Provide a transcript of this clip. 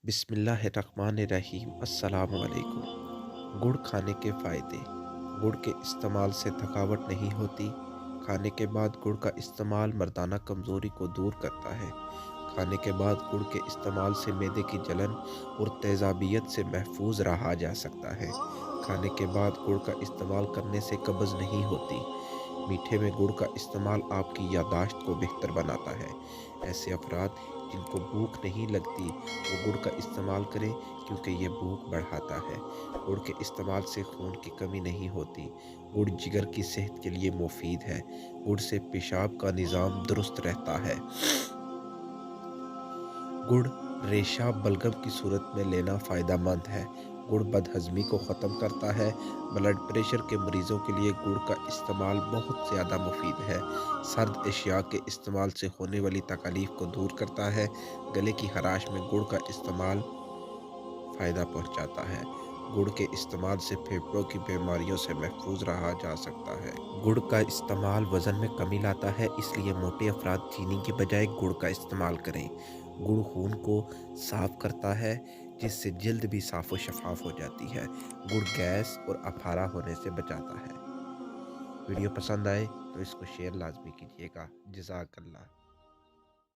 बिस्मिल्लाहिर्रहमानिर्रहीम। अस्सलाम वालेकुम। गुड़ खाने के फ़ायदे। गुड़ के इस्तेमाल से थकावट नहीं होती। खाने के बाद गुड़ का इस्तेमाल मर्दाना कमज़ोरी को दूर करता है। खाने के बाद गुड़ के इस्तेमाल से मैदे की जलन और तेज़ाबियत से महफूज रहा जा सकता है। खाने के बाद गुड़ का इस्तेमाल करने से कब्ज़ नहीं होती। मीठे में गुड़ का इस्तेमाल आपकी याददाश्त को बेहतर बनाता है। ऐसे अफराद जिनको भूख नहीं लगती वो गुड़ का इस्तेमाल करें, क्योंकि ये भूख बढ़ाता है। गुड़ के इस्तेमाल से खून की कमी नहीं होती। गुड़ जिगर की सेहत के लिए मुफीद है। गुड़ से पेशाब का निज़ाम दुरुस्त रहता है। गुड़ रेशा बलगम की सूरत में लेना फ़ायदा मंद है। गुड़ बदहज़मी को ख़त्म करता है। ब्लड प्रेशर के मरीज़ों के लिए गुड़ का इस्तेमाल बहुत ज़्यादा मुफीद है। सर्द अशिया के इस्तेमाल से होने वाली तकलीफ़ को दूर करता है। गले की ख़राश में गुड़ का इस्तेमाल फ़ायदा पहुँचाता है। गुड़ के इस्तेमाल से फेफड़ों की बीमारियों से महफूज रहा जा सकता है। गुड़ का इस्तेमाल वज़न में कमी लाता है, इसलिए मोटे अफराद चीनी के बजाय गुड़ का इस्तेमाल करें। गुड़ खून को साफ़ करता है, जिससे जल्द भी साफ़ व शफ़ाफ़ हो जाती है। गुड़ गैस और अफारा होने से बचाता है। वीडियो पसंद आए तो इसको शेयर लाजमी कीजिएगा। जज़ाकल्लाह।